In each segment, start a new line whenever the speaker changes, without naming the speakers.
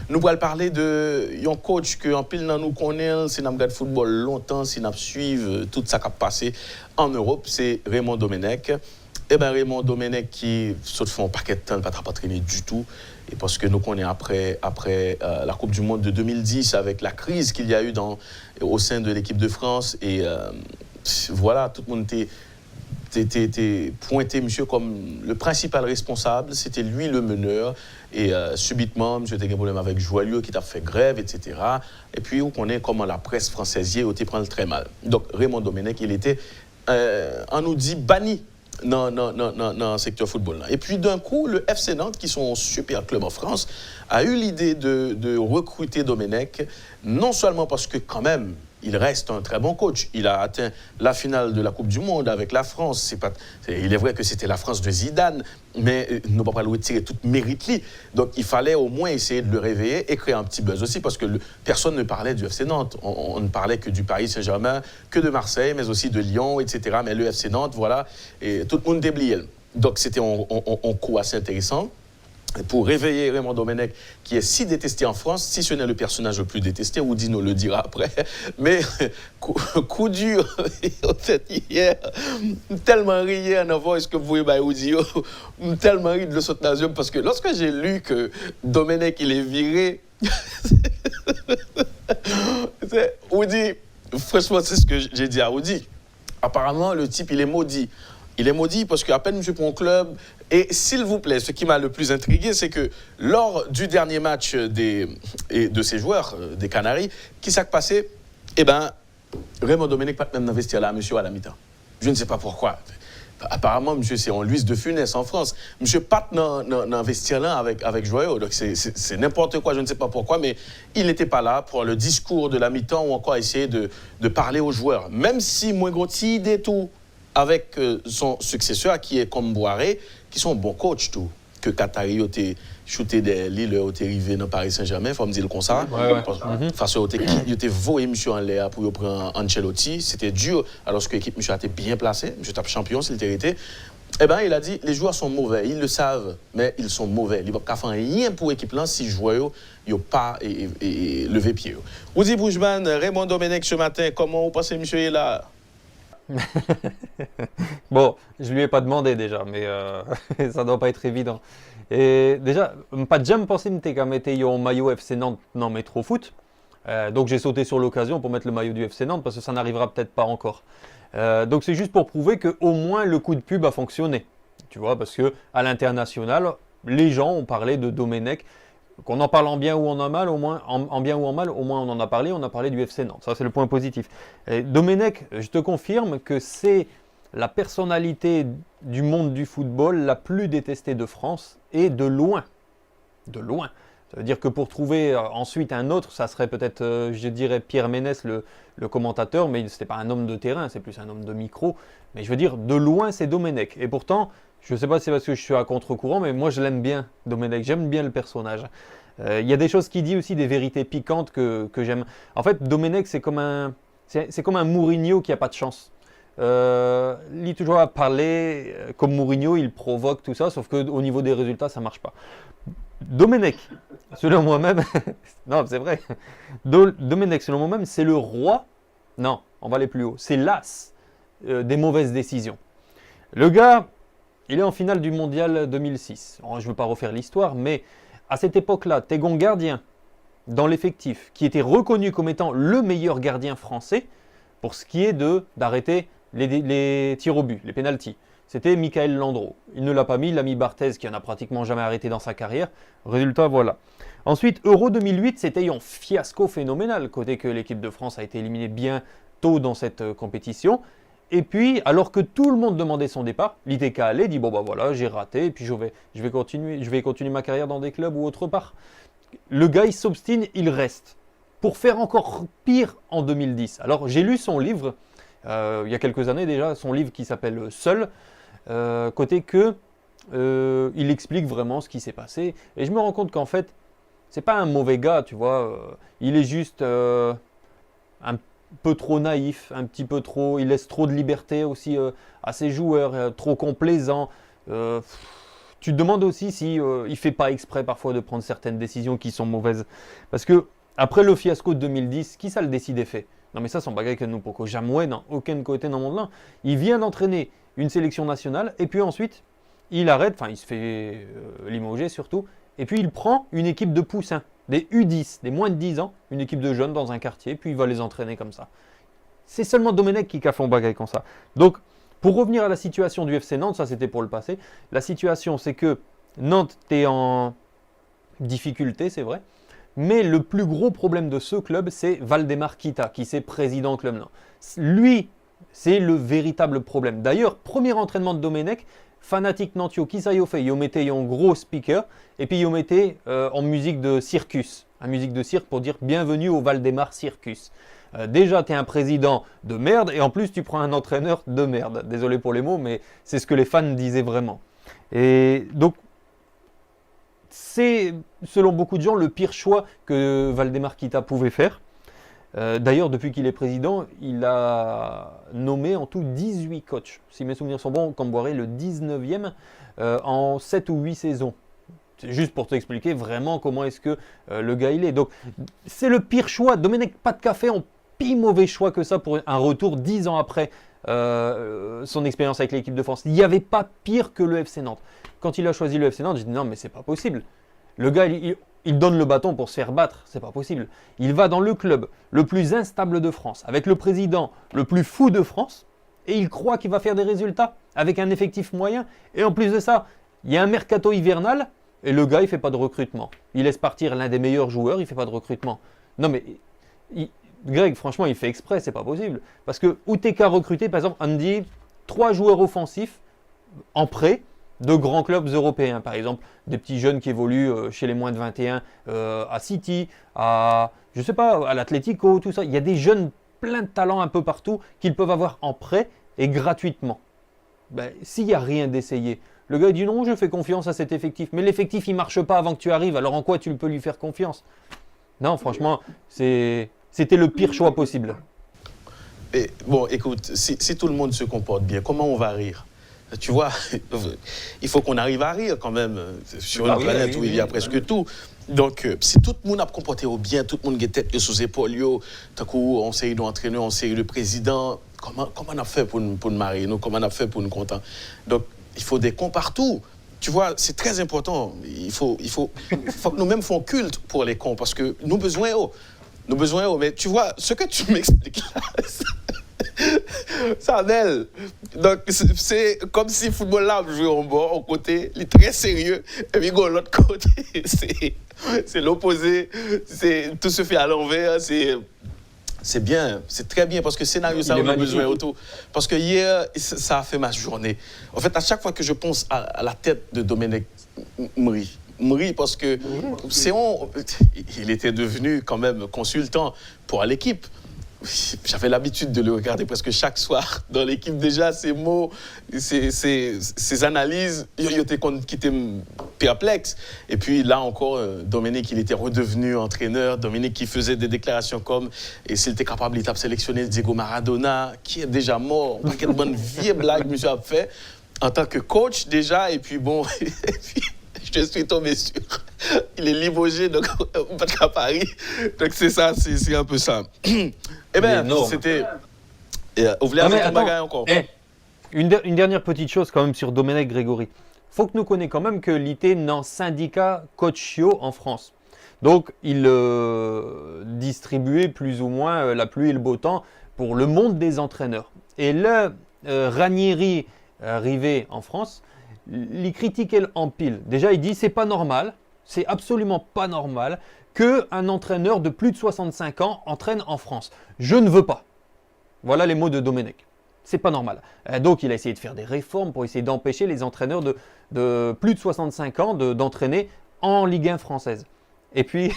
Nous allons parler de un coach que en pile dans nous connaît, c'est n'a football longtemps, c'est n'a suivre tout ça qui a passé en Europe, c'est Raymond Domenech. Eh bien, Raymond Domenech qui saute fait un paquet de temps, ne va pas traîner du tout. Et parce que nous connaissons après la Coupe du Monde de 2010, avec la crise qu'il y a eu au sein de l'équipe de France. Et voilà, tout le monde était pointé, monsieur, comme le principal responsable. C'était lui le meneur. Et subitement, monsieur avait un problème avec Joyeux qui a fait grève, etc. Et puis, on connaît comment la presse française y a pris très mal. Donc, Raymond Domenech, il était, on nous dit, banni dans le secteur football. Et puis d'un coup, le FC Nantes, qui sont un super club en France, a eu l'idée de recruter Domenech, non seulement parce que quand même, il reste un très bon coach. Il a atteint la finale de la Coupe du Monde avec la France. Il est vrai que c'était la France de Zidane, mais nous ne pouvons pas le retirer tout mérite. Donc il fallait au moins essayer de le réveiller et créer un petit buzz aussi, parce que personne ne parlait du FC Nantes. On ne parlait que du Paris Saint-Germain, que de Marseille, mais aussi de Lyon, etc. Mais le FC Nantes, voilà, et tout le monde débliait. Donc c'était un coup assez intéressant pour réveiller Raymond Domenech, qui est si détesté en France, si ce n'est le personnage le plus détesté, Woody nous le dira après. Mais coup dur, hier, tellement ri en avant, est-ce que vous voyez, Woody, tellement ri de le sautnasium, parce que lorsque j'ai lu que Domenech, il est viré, Woody, franchement, c'est ce que j'ai dit à Woody. Apparemment, le type, il est maudit. Il est maudit parce qu'à peine monsieur pour un club. Et s'il vous plaît, ce qui m'a le plus intrigué, c'est que lors du dernier match de ces joueurs, des Canaries, qui s'est passé? Eh bien, Raymond Domenech pas même investir là, monsieur, à la mi-temps. Je ne sais pas pourquoi. Apparemment, monsieur, c'est en Luis de Funès en France. Monsieur pas investir là avec Joyeux. Donc, c'est n'importe quoi, je ne sais pas pourquoi, mais il n'était pas là pour le discours de la mi-temps ou encore essayer de parler aux joueurs. Même si, moi, gros, idée tout avec son successeur qui est comme Boiré, qui sont bons coachs tout. Que Qatari a shooté des Lille, a arrivé dans Paris Saint-Germain, il faut me dire comme ça. Face au il était voé monsieur en l'air pour prendre Ancelotti, c'était dur alors que l'équipe monsieur a été bien placée, monsieur tape champion s'il était été. Eh ben il a dit les joueurs sont mauvais, ils le savent, mais ils sont mauvais. Ils ne peuvent pas faire rien pour l'équipe là si les joueurs n'ont pas levé pied. Woody Boujman, Raymond Domenech ce matin, comment vous pensez monsieur est là?
Bon, je lui ai pas demandé déjà, mais ça doit pas être évident. Et déjà, pas jamais pensé que tu mettre un maillot FC Nantes dans Métro Foot. Donc j'ai sauté sur l'occasion pour mettre le maillot du FC Nantes parce que ça n'arrivera peut-être pas encore. Donc c'est juste pour prouver que au moins le coup de pub a fonctionné. Tu vois, parce que à l'international, les gens ont parlé de Domenech. Qu'on en parle en bien ou en mal, au moins en bien ou en mal, au moins on en a parlé. On a parlé du FC Nantes. Ça c'est le point positif. Et Domenech, je te confirme que c'est la personnalité du monde du football la plus détestée de France et de loin. De loin. Ça veut dire que pour trouver ensuite un autre, ça serait peut-être, je dirais, Pierre Ménès, le commentateur, mais ce n'était pas un homme de terrain, c'est plus un homme de micro. Mais je veux dire, de loin, c'est Domenech. Et pourtant, je ne sais pas si c'est parce que je suis à contre-courant, mais moi, je l'aime bien, Domenech. J'aime bien le personnage. Il y a des choses qu'il dit aussi, des vérités piquantes que j'aime. En fait, Domenech, c'est comme un Mourinho qui n'a pas de chance. Il est toujours à parler comme Mourinho, il provoque tout ça, sauf qu'au niveau des résultats, ça ne marche pas. Domenech, selon moi-même, non, c'est vrai. Domenech, selon moi-même, c'est le roi. Non, on va aller plus haut. C'est l'as des mauvaises décisions. Le gars, il est en finale du mondial 2006. Je ne veux pas refaire l'histoire, mais à cette époque-là, Tegon gardien dans l'effectif, qui était reconnu comme étant le meilleur gardien français pour ce qui est d'arrêter les tirs au but, les pénaltys. C'était Michael Landreau. Il ne l'a pas mis, il a mis Barthez qui en a pratiquement jamais arrêté dans sa carrière. Résultat, voilà. Ensuite, Euro 2008, c'était un fiasco phénoménal, côté que l'équipe de France a été éliminée bien tôt dans cette compétition. Et puis, alors que tout le monde demandait son départ, l'ITK allait, dit bon bah voilà, j'ai raté, et puis je vais continuer ma carrière dans des clubs ou autre part. Le gars, il s'obstine, il reste. Pour faire encore pire en 2010. Alors, j'ai lu son livre, il y a quelques années déjà, son livre qui s'appelle Seul, côté que il explique vraiment ce qui s'est passé. Et je me rends compte qu'en fait, c'est pas un mauvais gars, tu vois. Il est juste un peu trop naïf, un petit peu trop. Il laisse trop de liberté aussi à ses joueurs, trop complaisant. tu te demandes aussi si il fait pas exprès parfois de prendre certaines décisions qui sont mauvaises. Parce que après le fiasco de 2010, qui ça le décide fait? Non mais ça, son bagage que nous, pourquoi jamais dans aucun côté dans le monde là. Il vient d'entraîner une sélection nationale et puis ensuite, il arrête, enfin il se fait limoger surtout, et puis il prend une équipe de poussins, des U10, des moins de 10 ans, une équipe de jeunes dans un quartier, puis il va les entraîner comme ça. C'est seulement Domenech qui a fait un bagage comme ça. Donc, pour revenir à la situation du FC Nantes, ça c'était pour le passé, la situation c'est que Nantes est en difficulté, c'est vrai, mais le plus gros problème de ce club, c'est Valdemar Kita, qui est président club Nantes. Lui, c'est le véritable problème. D'ailleurs, premier entraînement de Domenech, fanatique Nantio, qui ça y a fait? Ils mettaient en gros speaker, et puis ils mettaient en musique de circus, en musique de cirque pour dire bienvenue au Valdemar Circus. Déjà, tu es un président de merde, et en plus, tu prends un entraîneur de merde. Désolé pour les mots, mais c'est ce que les fans disaient vraiment. Et donc, c'est, selon beaucoup de gens, le pire choix que Valdemar Kita pouvait faire. D'ailleurs, depuis qu'il est président, il a nommé en tout 18 coachs. Si mes souvenirs sont bons, Camboiré, le 19e en 7 ou 8 saisons. C'est juste pour t'expliquer vraiment comment est-ce que le gars il est. Donc, c'est le pire choix. Domenech, pas de café, en pire mauvais choix que ça pour un retour 10 ans après son expérience avec l'équipe de France. Il n'y avait pas pire que le FC Nantes. Quand il a choisi le FC Nantes, j'ai dit non, mais c'est pas possible. Le gars, il donne le bâton pour se faire battre, c'est pas possible. Il va dans le club le plus instable de France, avec le président le plus fou de France, et il croit qu'il va faire des résultats avec un effectif moyen. Et en plus de ça, il y a un mercato hivernal, et le gars, il fait pas de recrutement. Il laisse partir l'un des meilleurs joueurs, il fait pas de recrutement. Non mais, Greg, franchement, il fait exprès, c'est pas possible. Parce que où t'es qu'à recruter, par exemple, on me dit 3 joueurs offensifs en prêt, de grands clubs européens, par exemple, des petits jeunes qui évoluent chez les moins de 21 à City, à, je sais pas, à l'Atlético, tout ça. Il y a des jeunes plein de talents un peu partout qu'ils peuvent avoir en prêt et gratuitement. Ben, s'il n'y a rien d'essayé, le gars dit non, je fais confiance à cet effectif. Mais l'effectif, il ne marche pas avant que tu arrives, alors en quoi tu peux lui faire confiance? Non, franchement, c'était le pire choix possible.
Et, bon, écoute, si tout le monde se comporte bien, comment on va rire? Tu vois, il faut qu'on arrive à rire quand même sur une planète où il y a presque tout. Donc, si tout le monde a comporté au bien, tout le monde a tête sous épaules, tout coup, on sait d'entraîneur, on sait le président, comment on a fait pour nous marier, comment on a fait pour nous contents? Donc, il faut des cons partout. Tu vois, c'est très important. Il faut que nous-mêmes fassions culte pour les cons, parce que nous besoin, mais tu vois, ce que tu m'expliques là, c'est en elle. Donc, c'est comme si le football là jouait au bord, au côté, il est très sérieux, et puis de l'autre côté, c'est l'opposé, tout se fait à l'envers, c'est bien, c'est très bien, parce que scénario, ça on a besoin auto. Parce que hier, ça a fait ma journée. En fait, à chaque fois que je pense à la tête de Domenech Mri, parce que il était devenu quand même consultant pour l'équipe. J'avais l'habitude de le regarder presque chaque soir dans l'équipe. Déjà, ses mots, ses analyses, il était perplexe. Et puis là encore, Domenech, il était redevenu entraîneur. Domenech qui faisait des déclarations comme, et s'il était capable, il t'a sélectionné Diego Maradona, qui est déjà mort. Quelle bonne vieille blague monsieur a fait en tant que coach déjà. Et puis bon, je suis tombé sur. Il est limogé, donc pas à Paris. Donc c'est ça, c'est un peu ça. Eh bien, c'était. Vous voulez ajouter un bagage encore?
Une dernière petite chose quand même sur Domenech Grégory. Faut que nous connaissions quand même que l'IT dans syndicat coachio en France. Donc il distribuait plus ou moins la pluie et le beau temps pour le monde des entraîneurs. Et là, Ranieri arrivé en France, il critiquait en pile. Déjà, il dit c'est pas normal, c'est absolument pas normal qu'un entraîneur de plus de 65 ans entraîne en France. Je ne veux pas. Voilà les mots de Domenech. C'est pas normal. Donc, il a essayé de faire des réformes pour essayer d'empêcher les entraîneurs de plus de 65 ans d'entraîner en Ligue 1 française. Et puis,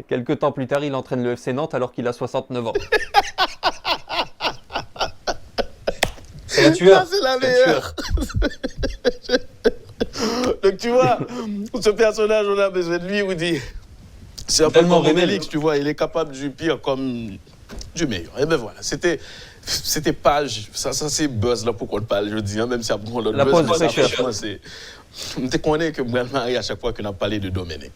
quelques temps plus tard, il entraîne le FC Nantes alors qu'il a 69 ans. C'est la tueur.
C'est la meilleure. Donc tu vois, ce personnage, on a besoin de lui, on dit. C'est un peu comme Romélix, tu vois, il est capable du pire comme du meilleur. Et ben voilà, c'était page, ça c'est buzz là pour qu'on parle, je dis, hein, même si après on
La
buzz,
pause
mais ça,
fraîcheur.
franchement, c'est. Je te connais que Brel Marie à chaque fois qu'on a parlé de Domenech.